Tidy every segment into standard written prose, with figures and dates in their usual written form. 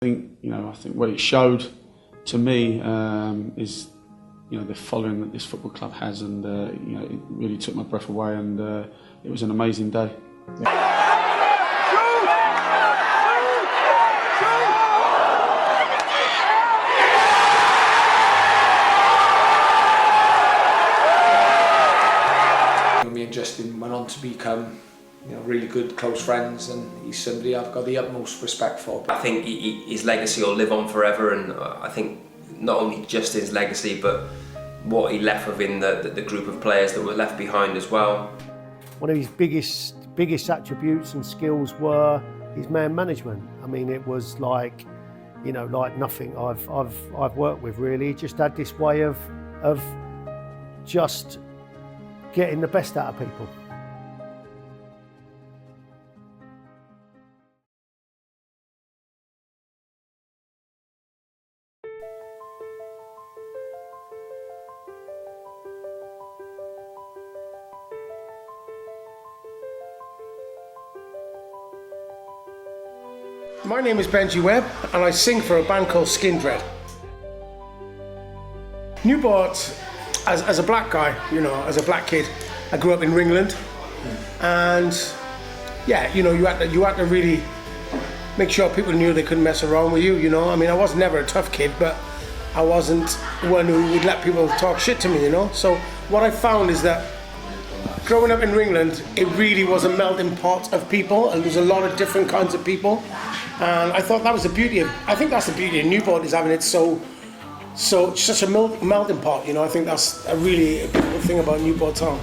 I think what it showed to me is, the following that this football club has, and it really took my breath away, and it was an amazing day. Me and Justin went on to become really good close friends, and he's somebody I've got the utmost respect for. I think his legacy will live on forever, and I think not only just his legacy but what he left within the group of players that were left behind as well. One of his biggest attributes and skills were his man management. I mean, it was like nothing I've worked with really. He just had this way of just getting the best out of people. My name is Benji Webbe, and I sing for a band called Skindred. Newport, as a black guy, as a black kid, I grew up in Ringland, and you had to really make sure people knew they couldn't mess around with you. I mean, I was never a tough kid, but I wasn't one who would let people talk shit to me. So what I found is that growing up in Ringland, it really was a melting pot of people, and there was a lot of different kinds of people. And I thought that was the beauty I think that's the beauty of Newport, is having it such a melting pot. I think that's a really beautiful thing about Newport Town.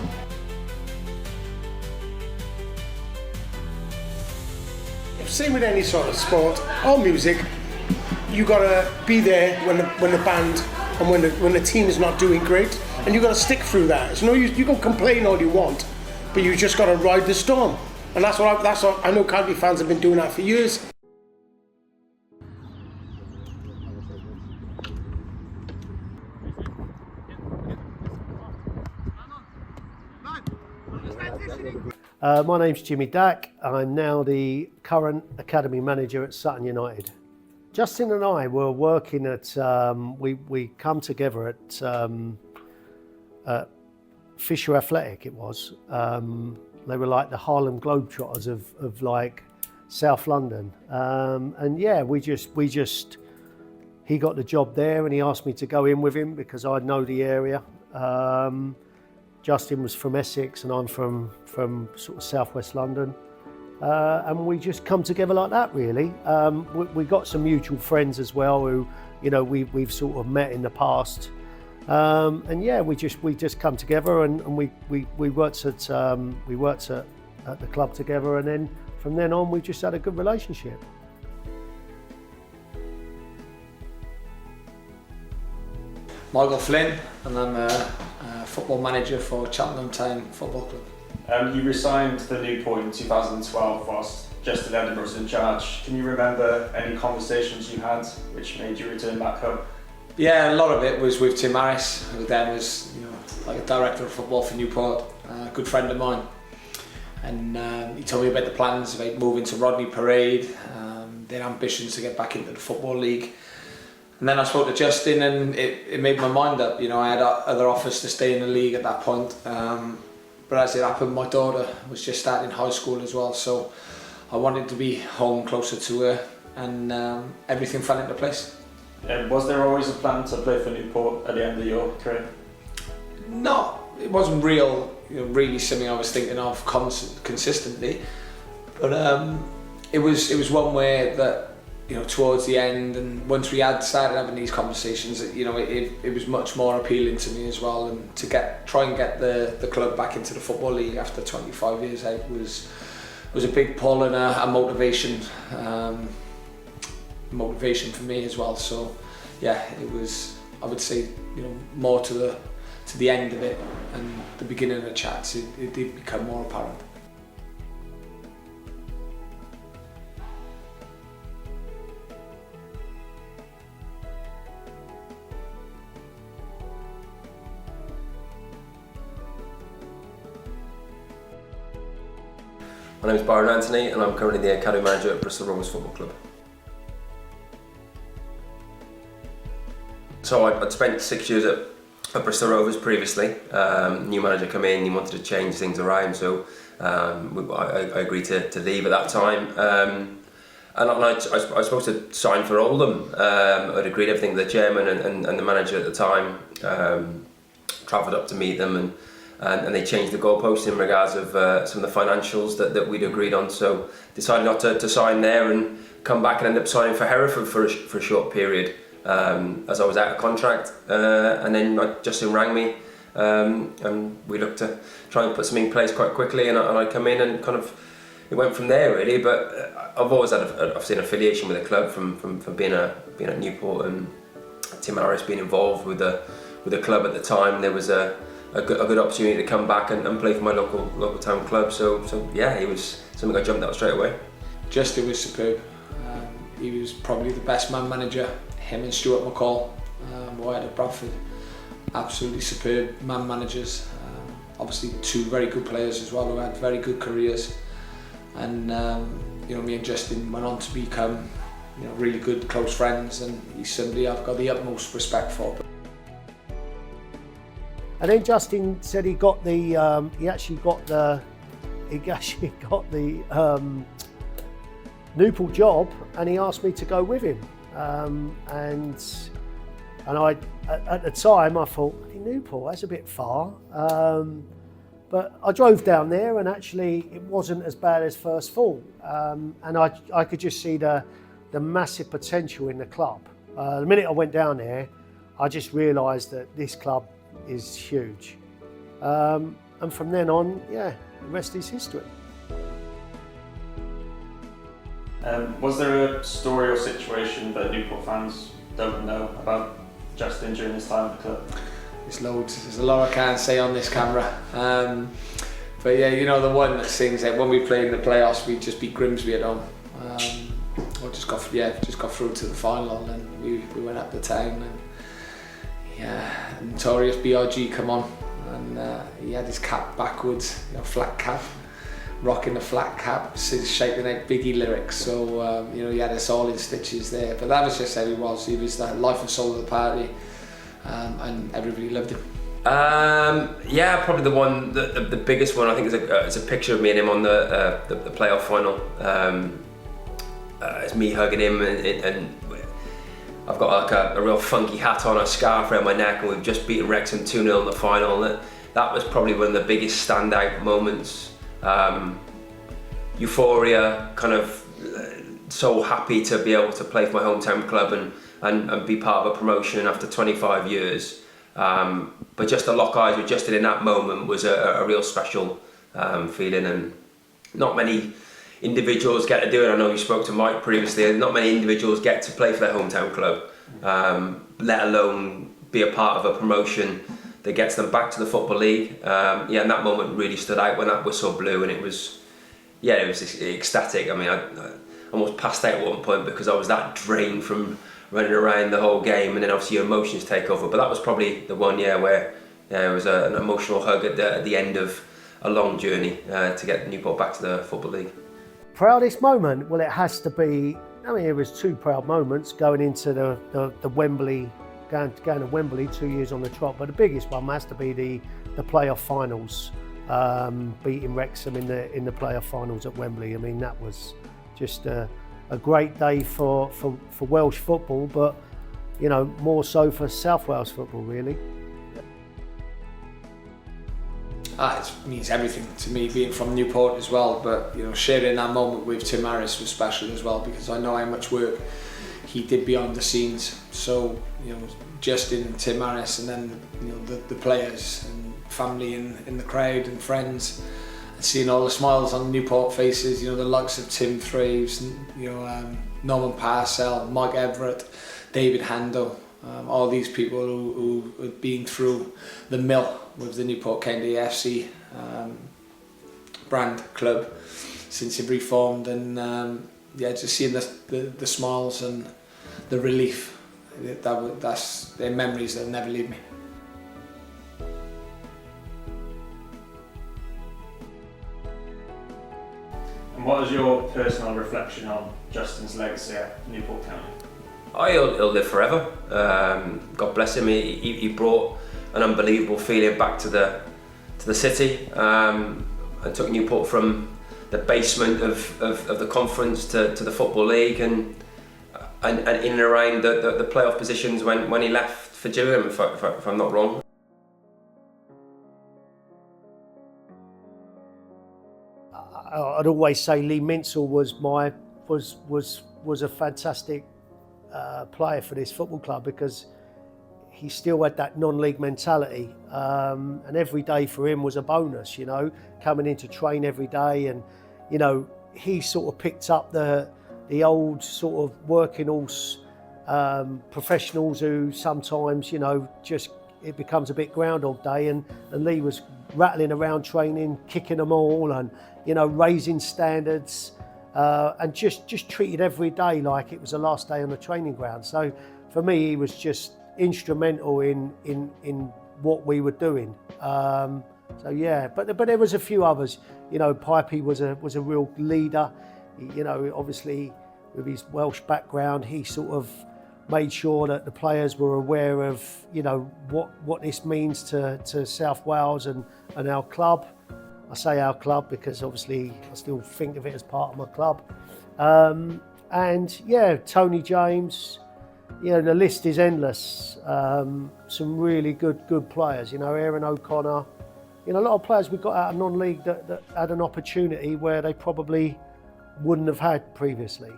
Same with any sort of sport or music, you gotta be there when the band and when the team is not doing great, and you gotta stick through that. It's no use, you can complain all you want, but you just gotta ride the storm. And that's what I know. County fans have been doing that for years. My name's Jimmy Dack. I'm now the current academy manager at Sutton United. Justin and I were working at, we come together at Fisher Athletic, it was. They were like the Harlem Globetrotters of like South London. And yeah, he got the job there, and he asked me to go in with him because I know the area. Justin was from Essex, and I'm from sort of southwest London, and we just come together like that really. We got some mutual friends as well who we've sort of met in the past, and yeah, we just come together, and we worked at the club together, and then from then on we just had a good relationship. Michael Flynn, and I'm a football manager for Cheltenham Town Football Club. You resigned to the Newport in 2012 whilst Justin Edinburgh was in charge. Can you remember any conversations you had which made you return back home? Yeah, a lot of it was with Tim Harris, who then was like a director of football for Newport, a good friend of mine. And he told me about the plans about moving to Rodney Parade, their ambitions to get back into the Football League. And then I spoke to Justin, and it made my mind up. I had other offers to stay in the league at that point. But as it happened, my daughter was just starting high school as well, so I wanted to be home closer to her, and everything fell into place. Was there always a plan to play for Newport at the end of your career? No, it wasn't really something I was thinking of consistently. But it was one way that towards the end, and once we had started having these conversations, it was much more appealing to me as well, and to try and get the club back into the Football League after 25 years out was a big pull and a motivation for me as well. So yeah, it was, I would say, more to the end of it and the beginning of the chats, it did become more apparent. My name is Byron and I'm currently the academy manager at Bristol Rovers Football Club. So I'd spent 6 years at Bristol Rovers previously. New manager come in, he wanted to change things around, so I agreed to leave at that time. And I was supposed to sign for Oldham. I'd agreed everything with the chairman and the manager at the time. Travelled up to meet them, and they changed the goalposts in regards of some of the financials that we'd agreed on. So decided not to sign there and come back and end up signing for Hereford for a short period as I was out of contract. And then Justin rang me, and we looked to try and put something in place quite quickly. And I come in and kind of it went from there really. But I've always had obviously an affiliation with the club from being at Newport, and Tim Harris being involved with the club at the time. There was a good opportunity to come back and play for my local town club. So yeah, it was something I jumped at straight away. Justin was superb. He was probably the best man manager. Him and Stuart McCall, who I had at Bradford, absolutely superb man managers. Obviously two very good players as well who had very good careers. And me and Justin went on to become really good close friends, and he's somebody I've got the utmost respect for. And then Justin said he actually got the Newport job, and he asked me to go with him. And I at the time I thought, Newport, that's a bit far. But I drove down there, and actually it wasn't as bad as first thought. And I could just see the massive potential in the club. The minute I went down there, I just realised that this club is huge. And from then on, the rest is history. Was there a story or situation that Newport fans don't know about Justin during his time at the club? There's loads. There's a lot I can't say on this camera. But yeah, the one that sings that when we played in the playoffs, we just beat Grimsby at home. Or just got through to the final, and we went up to town, and notorious BRG come on, and he had his cap backwards, flat cap, rocking the flat cap, shaking like Biggie lyrics. So he had us all in stitches there. But that was just how he was. He was the life and soul of the party, and everybody loved him. Probably the one, the biggest one I think is a picture of me and him on the playoff final. It's me hugging him, and I've got like a real funky hat on, a scarf around my neck, and we've just beaten Wrexham 2-0 in the final. And that was probably one of the biggest standout moments. Euphoria, kind of so happy to be able to play for my hometown club and be part of a promotion after 25 years. But just to lock eyes with Justin in that moment was a real special feeling, and not many individuals get to do it. I know you spoke to Mike previously, not many individuals get to play for their hometown club, let alone be a part of a promotion that gets them back to the Football League. And that moment really stood out when that whistle blew, and it was ecstatic. I mean, I almost passed out at one point because I was that drained from running around the whole game, and then obviously your emotions take over. But that was probably the one, where it was an emotional hug at the end of a long journey to get Newport back to the Football League. Proudest moment? Well, it has to be. I mean, it was two proud moments going into the Wembley, going to Wembley 2 years on the trot. But the biggest one has to be the playoff finals, beating Wrexham in the playoff finals at Wembley. I mean, that was just a great day for Welsh football, but more so for South Wales football, really. It means everything to me, being from Newport as well. But sharing that moment with Tim Harris was special as well, because I know how much work he did behind the scenes. So Justin and Tim Harris, and then the players and family in the crowd and friends. Seeing all the smiles on Newport faces, the likes of Tim Thraves, Norman Parcell, Mike Everett, David Handel, all these people who had been through the mill with the Newport County AFC brand club since it reformed, and just seeing the smiles and the relief, that's their memories that never leave me. And what is your personal reflection on Justin's legacy at Newport County? He'll live forever. God bless him. He brought an unbelievable feeling back to the city, and took Newport from the basement of the conference to the Football League, and in and around the playoff positions when he left for Gillingham, if I'm not wrong. I'd always say Lee Mintzell was a fantastic player for this football club, because he still had that non-league mentality, and every day for him was a bonus, you know, coming in to train every day. And you know, he sort of picked up the old sort of working horse professionals who sometimes, you know, just it becomes a bit Groundhog Day, and Lee was rattling around training, kicking them all, and you know, raising standards, and just treated every day like it was the last day on the training ground. So for me, he was just instrumental in what we were doing. So yeah, but there was a few others. You know, Pipey was a real leader. You know, obviously with his Welsh background, he sort of made sure that the players were aware of, you know, what this means to South Wales and our club. I say our club because obviously I still think of it as part of my club. And yeah, Tony James, you know, the list is endless. Some really good players, you know, Aaron O'Connor, you know, a lot of players we got out of non-league that had an opportunity where they probably wouldn't have had previously.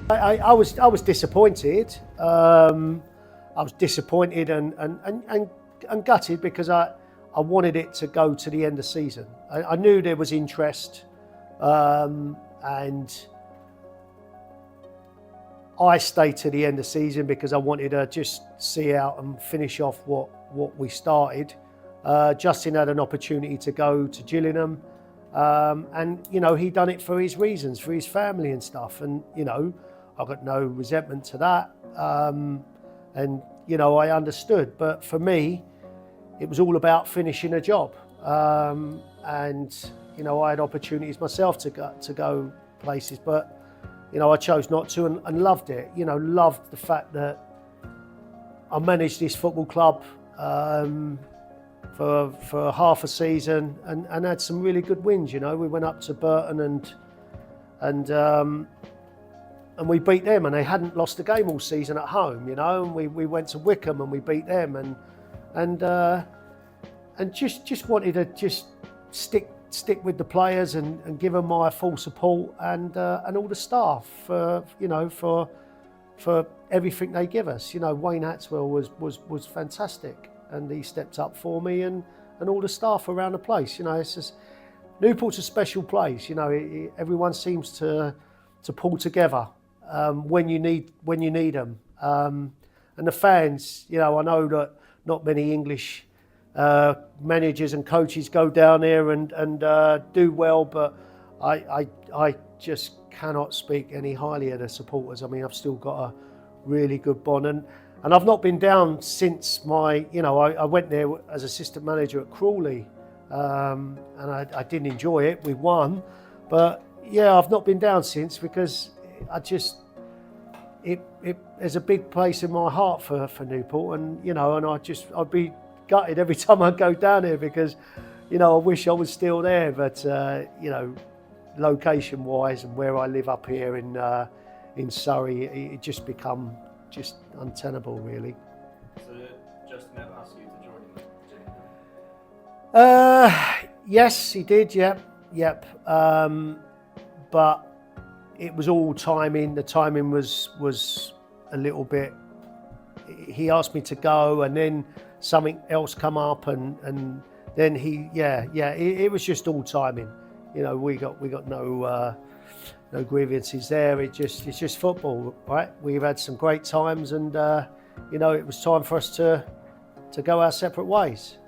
I was disappointed. I was disappointed and gutted, because I wanted it to go to the end of season. I knew there was interest, and I stayed to the end of season because I wanted to just see out and finish off what we started. Justin had an opportunity to go to Gillingham, and you know, he done it for his reasons, for his family and stuff, and you know, I got no resentment to that, and you know, I understood. But for me, it was all about finishing a job, and you know, I had opportunities myself to go places, but you know, I chose not to, and loved it. You know, loved the fact that I managed this football club for half a season, and had some really good wins. You know, we went up to Burton and we beat them, and they hadn't lost a game all season at home. You know, and we went to Wickham and we beat them, and just wanted to just stick with the players and give them my full support, and all the staff for, you know, for everything they give us. You know, Wayne Hatswell was fantastic, and he stepped up for me, and all the staff around the place. You know, it's just, Newport's a special place. You know, everyone seems to pull together when you need them, and the fans. You know, I know that not many English managers and coaches go down there and do well, but I just cannot speak any highly of the supporters. I mean, I've still got a really good bond, and I've not been down since my, you know, I went there as assistant manager at Crawley, and I didn't enjoy it. We won, but yeah, I've not been down since, because I just, there's a big place in my heart for Newport, and you know, and I'd be gutted every time I go down here, because you know, I wish I was still there, but you know, location wise and where I live up here in Surrey, it just become just untenable, really. So Justin ever asked you to join him? Yes, he did. Yep. But it was all timing. The timing was a little bit. He asked me to go, and then something else come up, and then it was just all timing. You know, we got no grievances there. It's just football, right? We've had some great times, and you know, it was time for us to go our separate ways.